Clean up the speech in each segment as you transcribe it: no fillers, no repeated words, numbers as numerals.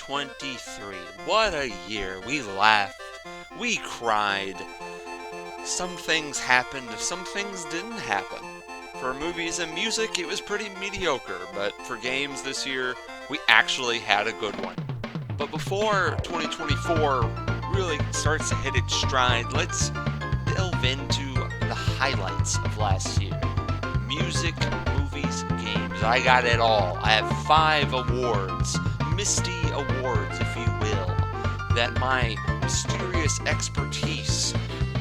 2023. What a year. We laughed. We cried. Some things happened, some things didn't happen. For movies and music, it was pretty mediocre, but for games this year, we actually had a good one. But before 2024 really starts to hit its stride, let's delve into the highlights of last year. Music, movies, games. I got it all. I have 5 awards, misty awards, if you will, that my mysterious expertise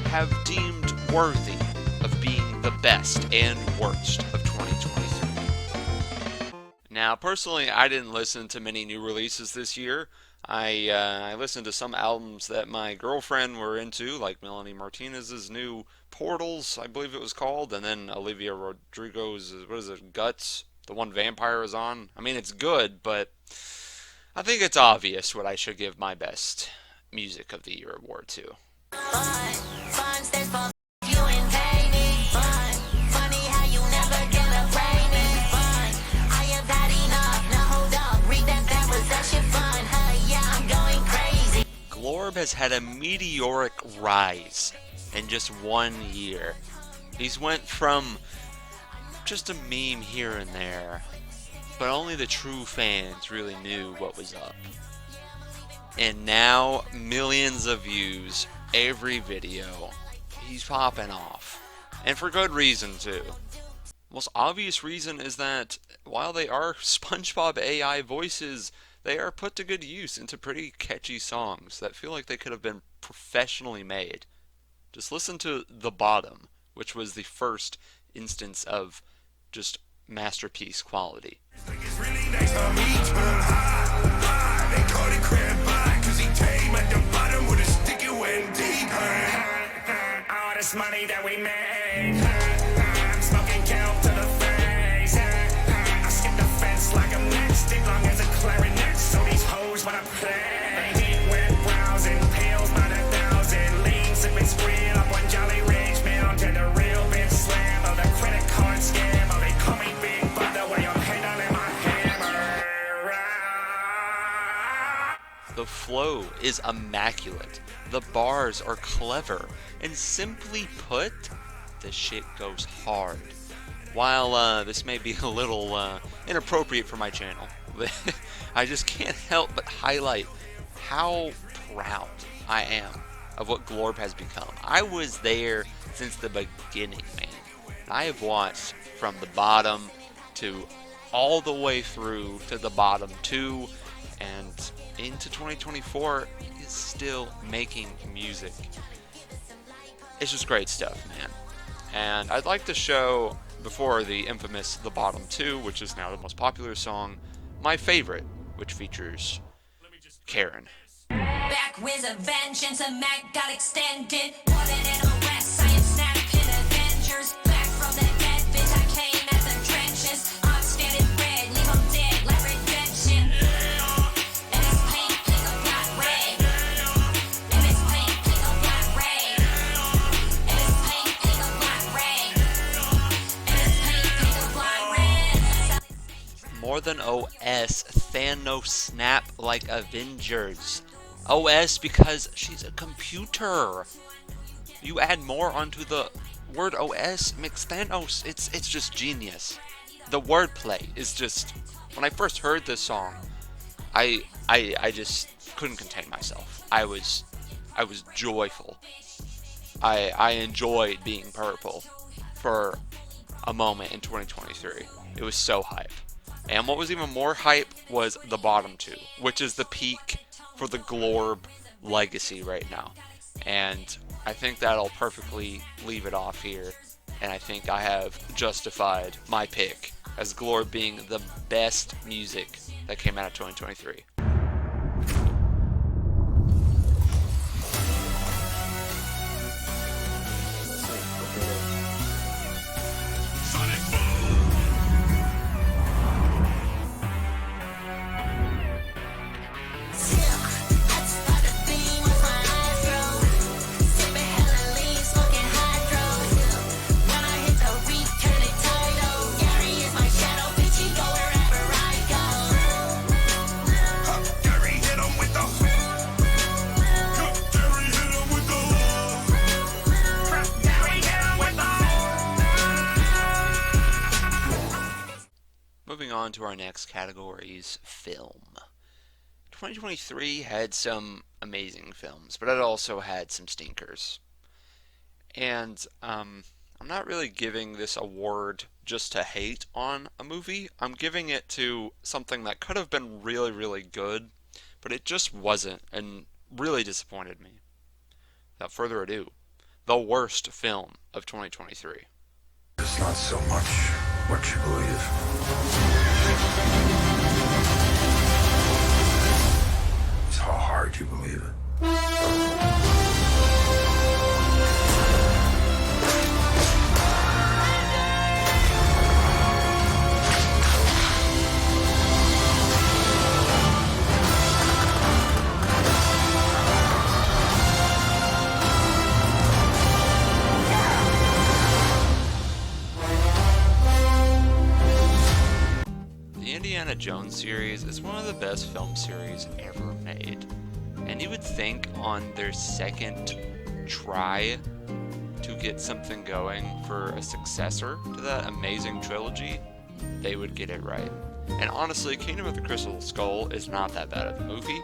have deemed worthy of being the best and worst of 2023. Now, personally, I didn't listen to many new releases this year. I listened to some albums that my girlfriend were into, like Melanie Martinez's new Portals, I believe it was called, and then Olivia Rodrigo's, what is it, Guts, the one Vampire is on. I mean, it's good, but I think it's obvious what I should give my best Music of the Year award to. Glorb has had a meteoric rise in just 1 year. He's went from just a meme here and there, but only the true fans really knew what was up. And now, millions of views, every video, he's popping off. And for good reason, too. Most obvious reason is that while they are SpongeBob AI voices, they are put to good use into pretty catchy songs that feel like they could have been professionally made. Just listen to The Bottom, which was the first instance of just masterpiece quality. Money that we made. I'm smoking kelp to the face. I skip the fence like a matchstick, long as a clarinet. So these hoes wanna play. Heat wet browsing, pills by the thousand. Lean, sipping, squeal up on Jolly Ridge, man. To the real bitch slam of the credit card scam. Oh, they call me Big Brother, way I'm handling my hammer. The flow is immaculate. The bars are clever, and simply put, the shit goes hard. While this may be a little inappropriate for my channel, I just can't help but highlight how proud I am of what Glorb has become. I was there since the beginning, man. I have watched from the bottom to all the way through to the bottom 2, and into 2024, he is still making music. It's just great stuff, man. And I'd like to show, before the infamous The Bottom 2, which is now the most popular song, my favorite, which features Karen. Back with a vengeance, a Mac got extended. More than an arrest, I am snapping Avengers. Back from the dead, bitch, I came at the trenches. I'm scared and red, leave them dead like redemption. And it's pink, pink, or black, red. And it's pink, pink, or black, red. And it's pink, pink, or black, red. And it's pink, pink, or black, red. More than OS, Thanos snap like Avengers. OS because she's a computer. You add more onto the word OS, makes Thanos. It's just genius. The wordplay is just. When I first heard this song, I just couldn't contain myself. I was joyful. I enjoyed being purple for a moment in 2023. It was so hype. And what was even more hype was The Bottom 2, which is the peak for the Glorb legacy right now. And I think that'll perfectly leave it off here. And I think I have justified my pick as Glorb being the best music that came out of 2023. moving on to our next categories, film. 2023 had some amazing films, but it also had some stinkers. And I'm not really giving this award just to hate on a movie. I'm giving it to something that could have been really, really good, but it just wasn't, and really disappointed me. Without further ado, the worst film of 2023. It's not so much what you believe. It's how hard you believe it. The Indiana Jones series is one of the best film series ever made. And you would think on their second try to get something going for a successor to that amazing trilogy, they would get it right. And honestly, Kingdom of the Crystal Skull is not that bad of a movie.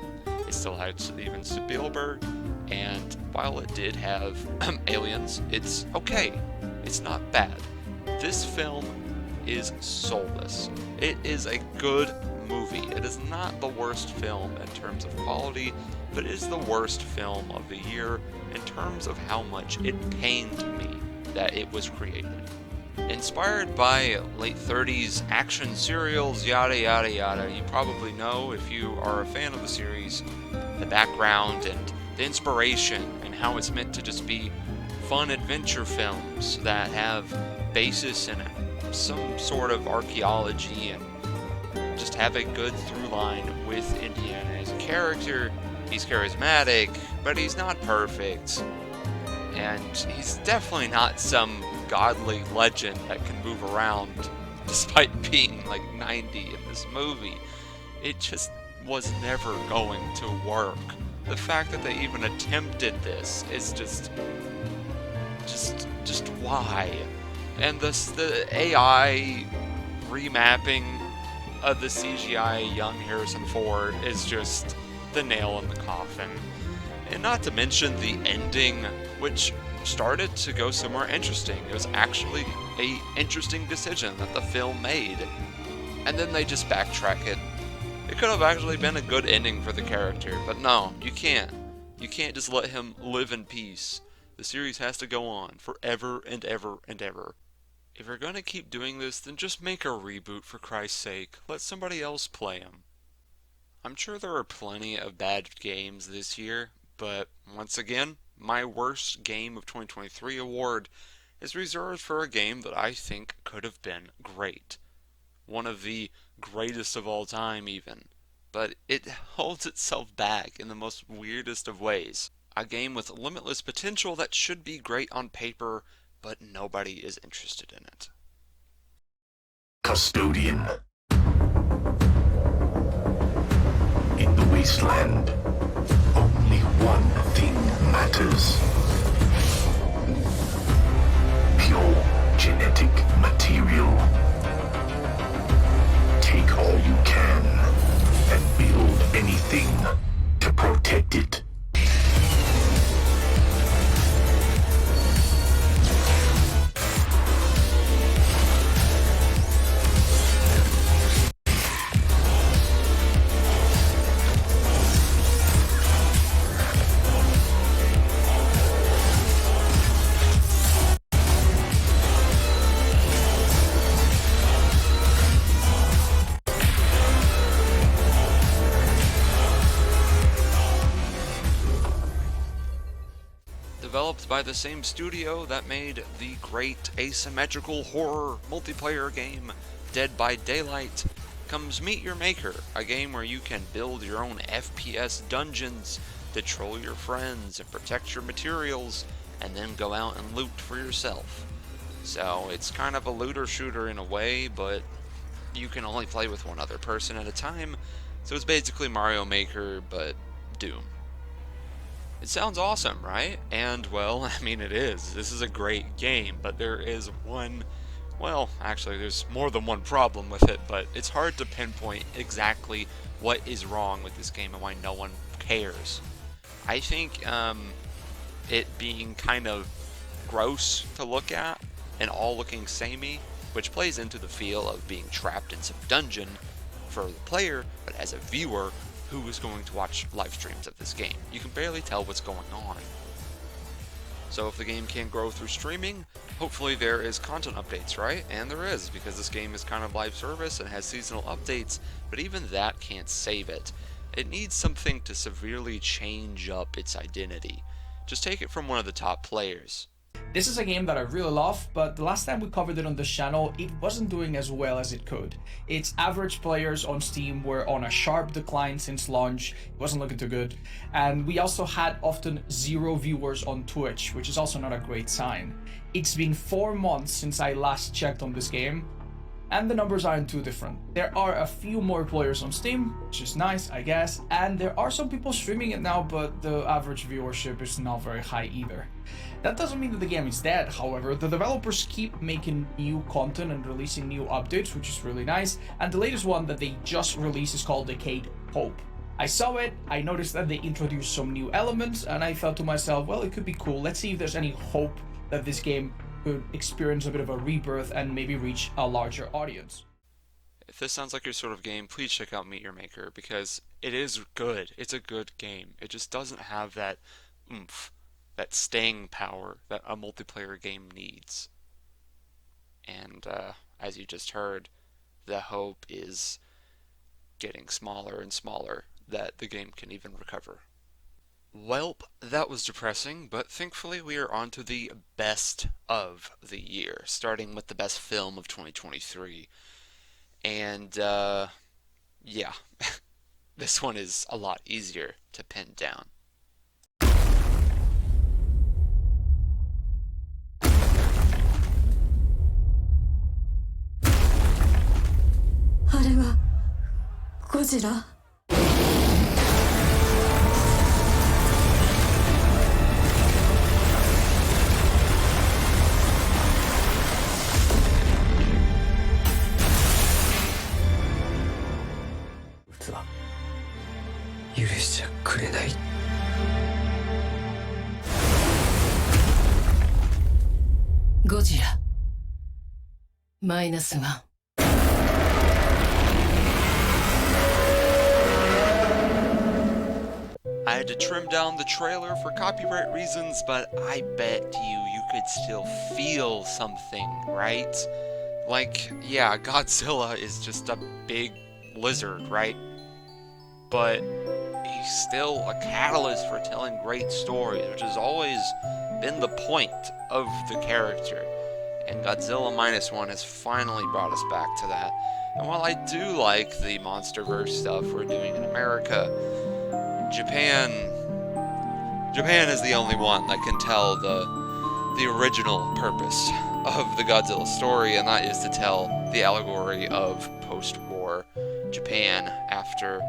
It still had Steven Spielberg, and while it did have aliens, it's okay. It's not bad. This film is soulless. It is a good movie. It is not the worst film in terms of quality, but it is the worst film of the year in terms of how much it pained me that it was created. Inspired by late 30s action serials, yada yada yada, you probably know, if you are a fan of the series, the background and the inspiration and how it's meant to just be fun adventure films that have basis in some sort of archaeology and just have a good through line with Indiana as a character. He's charismatic, but he's not perfect. And he's definitely not some godly legend that can move around despite being like 90 in this movie. It just was never going to work. The fact that they even attempted this is just why? And the AI remapping of the CGI young Harrison Ford is just the nail in the coffin. And not to mention the ending, which started to go somewhere interesting. It was actually a interesting decision that the film made. And then they just backtrack it. It could have actually been a good ending for the character, but no, you can't. You can't just let him live in peace. The series has to go on forever and ever and ever. If you're going to keep doing this, then just make a reboot for Christ's sake. Let somebody else play him. I'm sure there are plenty of bad games this year, but once again, my worst game of 2023 award is reserved for a game that I think could have been great. One of the greatest of all time even. But it holds itself back in the most weirdest of ways. A game with limitless potential that should be great on paper, but nobody is interested in it. Custodian. In the wasteland, only one thing matters. Pure genetic material. Take all you can and build anything to protect it. Developed by the same studio that made the great asymmetrical horror multiplayer game Dead by Daylight, comes Meet Your Maker, a game where you can build your own FPS dungeons to troll your friends and protect your materials, and then go out and loot for yourself. So it's kind of a looter shooter in a way, but you can only play with one other person at a time, so it's basically Mario Maker, but Doom. It sounds awesome, right? And, well, I mean, it is. This is a great game, but there is one Well, actually, there's more than one problem with it, but it's hard to pinpoint exactly what is wrong with this game and why no one cares. I think it being kind of gross to look at and all looking samey, which plays into the feel of being trapped in some dungeon for the player, but as a viewer who is going to watch live streams of this game, you can barely tell what's going on. So if the game can't grow through streaming, hopefully there is content updates, right? And there is, because this game is kind of live service and has seasonal updates, but even that can't save it. It needs something to severely change up its identity. Just take it from one of the top players. This is a game that I really love, but the last time we covered it on this channel, it wasn't doing as well as it could. Its average players on Steam were on a sharp decline since launch, it wasn't looking too good, and we also had often 0 viewers on Twitch, which is also not a great sign. It's been 4 months since I last checked on this game, and the numbers aren't too different. There are a few more players on Steam, which is nice, I guess, and there are some people streaming it now, but the average viewership is not very high either. That doesn't mean that the game is dead, however. The developers keep making new content and releasing new updates, which is really nice, and the latest one that they just released is called Decade Hope. I saw it, I noticed that they introduced some new elements, and I thought to myself, well, it could be cool. Let's see if there's any hope that this game could experience a bit of a rebirth and maybe reach a larger audience. If this sounds like your sort of game, please check out Meet Your Maker, because it is good. It's a good game. It just doesn't have that oomph, that staying power that a multiplayer game needs. And as you just heard, the hope is getting smaller and smaller that the game can even recover. Welp, that was depressing, but thankfully we are on to the best of the year, starting with the best film of 2023. And, yeah, this one is a lot easier to pin down. あれはゴジラ？許しちゃくれない。ゴジラ-1。I had to trim down the trailer for copyright reasons, but I bet you could still feel something, right? Like, yeah, Godzilla is just a big lizard, right? But he's still a catalyst for telling great stories, which has always been the point of the character. And Godzilla -1 has finally brought us back to that. And while I do like the MonsterVerse stuff we're doing in America, Japan is the only one that can tell the original purpose of the Godzilla story, and that is to tell the allegory of post-war Japan after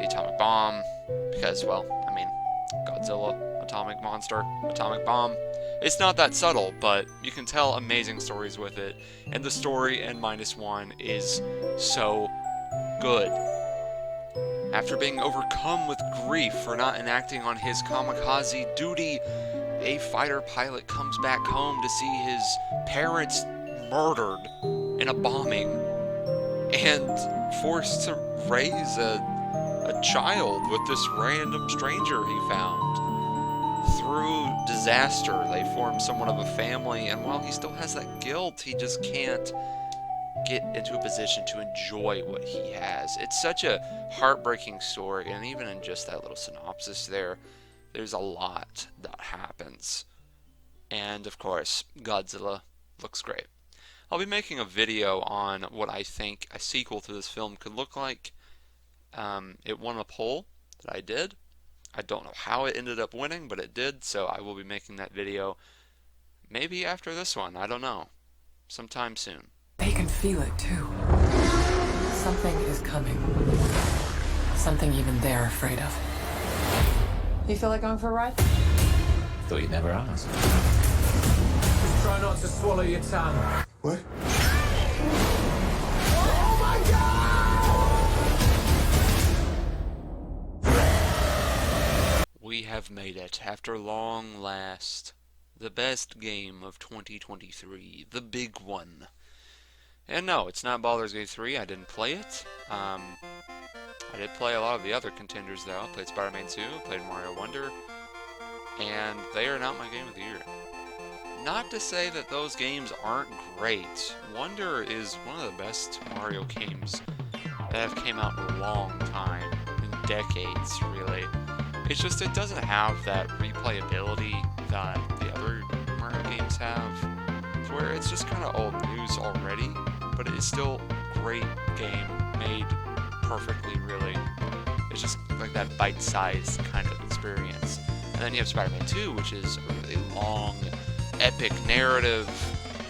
the atomic bomb, because, well, I mean, Godzilla, atomic monster, atomic bomb. It's not that subtle, but you can tell amazing stories with it, and the story in -1 is so good. After being overcome with grief for not enacting on his kamikaze duty, a fighter pilot comes back home to see his parents murdered in a bombing and forced to raise a child with this random stranger he found. Through disaster, they form somewhat of a family, and while he still has that guilt, he just can't get into a position to enjoy what he has. It's such a heartbreaking story, and even in just that little synopsis there's a lot that happens. And of course, Godzilla looks great. I'll be making a video on what I think a sequel to this film could look like. It won a poll that I did. I don't know how it ended up winning, but it did, so I will be making that video maybe after this one, I don't know, sometime soon. They can feel it too. Something is coming. Something even they're afraid of. You feel like going for a ride? Thought you'd never ask. Try not to swallow your tongue. What? have made it after long last. The best game of 2023, the big one. And no, it's not Baldur's Gate 3, I didn't play it. I did play a lot of the other contenders though. I played Spider-Man 2, played Mario Wonder, and they are not my game of the year. Not to say that those games aren't great. Wonder is one of the best Mario games that have came out in a long time, in decades really. It's just it doesn't have that replayability that the other Mario games have, to where it's just kind of old news already, but it is still a great game, made perfectly really. It's just like that bite-sized kind of experience. And then you have Spider-Man 2, which is a really long, epic narrative,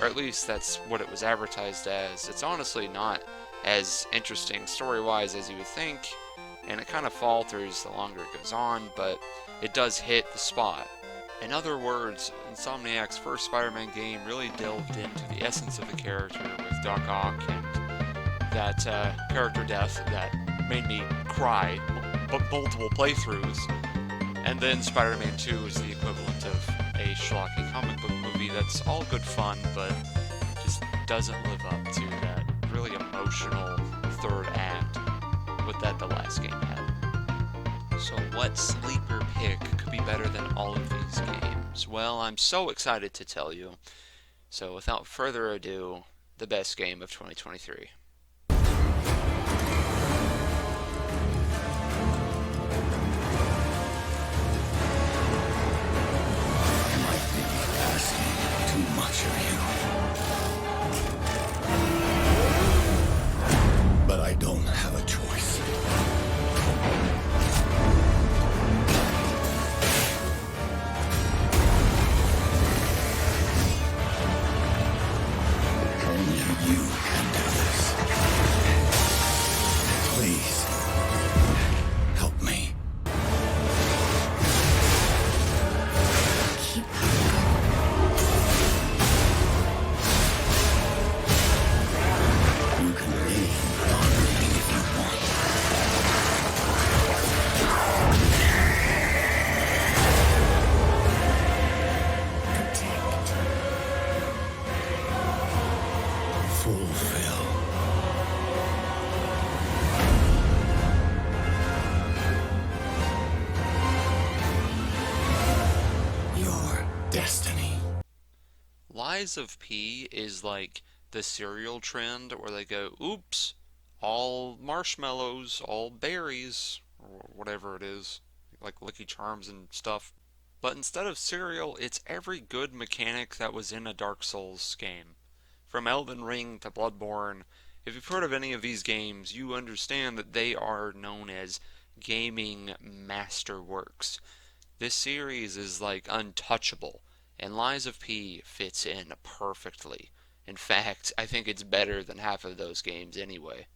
or at least that's what it was advertised as. It's honestly not as interesting story-wise as you would think, and it kind of falters the longer it goes on, but it does hit the spot. In other words, Insomniac's first Spider-Man game really delved into the essence of the character with Doc Ock and that character death that made me cry multiple playthroughs. And then Spider-Man 2 is the equivalent of a schlocky comic book movie that's all good fun, but just doesn't live up to that really emotional third act that the last game had. So what sleeper pick could be better than all of these games? Well, I'm so excited to tell you. So without further ado, the best game of 2023. Too much of you. But I don't have a choice. Only you can do this. Please, help me. Keep You can leave on me if you want. protect. Fulfill. Your destiny. Lies of P is like the cereal trend where they go, oops, all marshmallows, all berries, or whatever it is, like Lucky Charms and stuff. But instead of cereal, it's every good mechanic that was in a Dark Souls game. From Elden Ring to Bloodborne, if you've heard of any of these games, you understand that they are known as gaming masterworks. This series is like untouchable, and Lies of P fits in perfectly. In fact, I think it's better than half of those games anyway.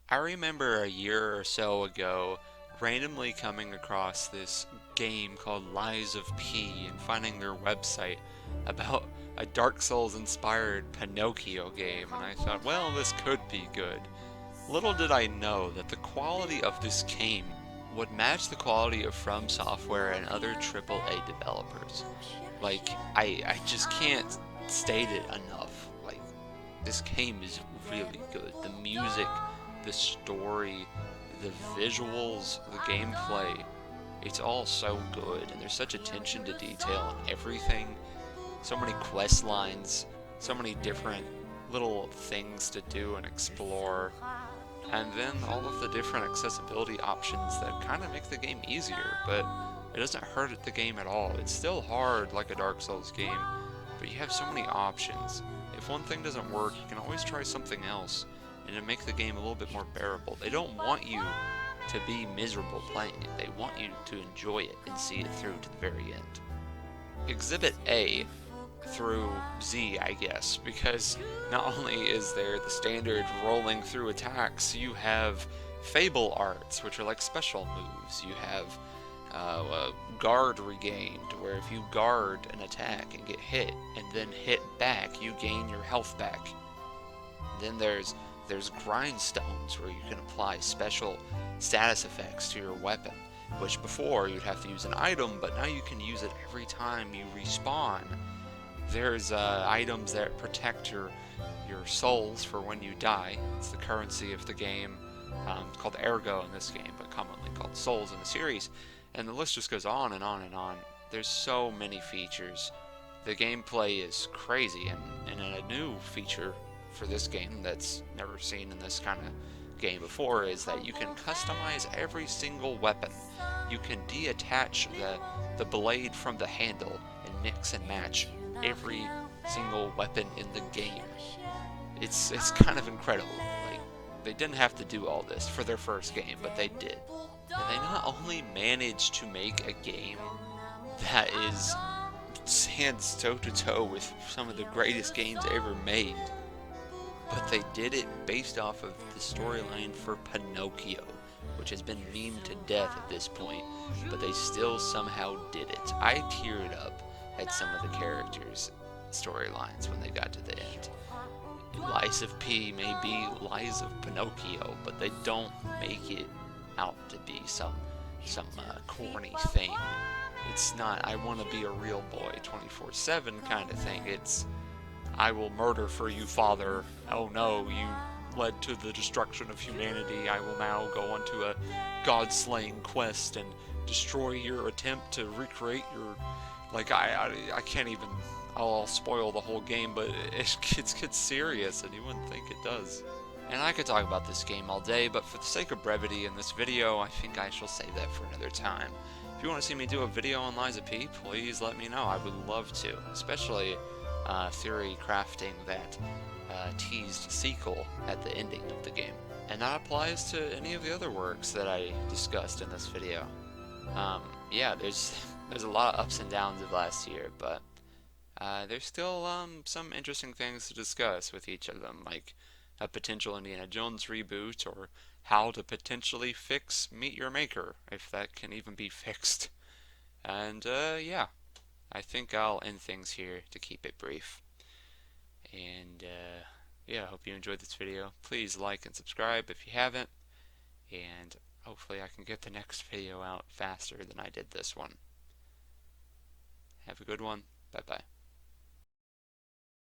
I remember a year or so ago randomly coming across this game called Lies of P and finding their website about a Dark Souls inspired Pinocchio game, and I thought, well, this could be good. Little did I know that the quality of this game would match the quality of From Software and other AAA developers. Like, I just can't state it enough. Like, this game is really good. The music, the story, the visuals, the gameplay, it's all so good, and there's such attention to detail in everything. So many quest lines, so many different little things to do and explore, and then all of the different accessibility options that kind of make the game easier, but it doesn't hurt the game at all. It's still hard like a Dark Souls game, but you have so many options. If one thing doesn't work, you can always try something else, and it makes the game a little bit more bearable. They don't want you to be miserable playing it. They want you to enjoy it and see it through to the very end. Exhibit A through Z, I guess, because not only is there the standard rolling through attacks, you have Fable arts, which are like special moves. You have guard regained, where if you guard an attack and get hit and then hit back, you gain your health back. Then there's grindstones, where you can apply special status effects to your weapon. which before you'd have to use an item, but now you can use it every time you respawn. There's items that protect your souls for when you die. It's the currency of the game. It's called Ergo in this game, but commonly called Souls in the series. And the list just goes on and on and on. There's so many features. The gameplay is crazy, and a new feature for this game that's never seen in this kind of game before is that you can customize every single weapon. You can detach the blade from the handle and mix and match every single weapon in the game. It's kind of incredible. Like, they didn't have to do all this for their first game, but they did. And they not only managed to make a game that stands toe to toe with some of the greatest games ever made, but they did it based off of the storyline for Pinocchio, which has been memed to death at this point, but they still somehow did it. I teared up at some of the characters' storylines when they got to the end. Lies of P may be Lies of Pinocchio, but they don't make it out to be some corny thing. It's not, I want to be a real boy 24/7 kind of thing. It's, I will murder for you, father. Oh no, you led to the destruction of humanity. I will now go on to a god-slaying quest and destroy your attempt to recreate your... Like, I can't even... I'll spoil the whole game, but it gets serious, and you wouldn't think it does. And I could talk about this game all day, but for the sake of brevity in this video, I think I shall save that for another time. If you want to see me do a video on Lies of P, please let me know. I would love to, especially theory crafting that teased sequel at the ending of the game. And that applies to any of the other works that I discussed in this video. Yeah, there's a lot of ups and downs of last year, but there's still some interesting things to discuss with each of them, like a potential Indiana Jones reboot, or how to potentially fix Meet Your Maker, if that can even be fixed. And yeah, I think I'll end things here to keep it brief. And yeah, I hope you enjoyed this video. Please like and subscribe if you haven't, and hopefully I can get the next video out faster than I did this one. Have a good one. Bye bye.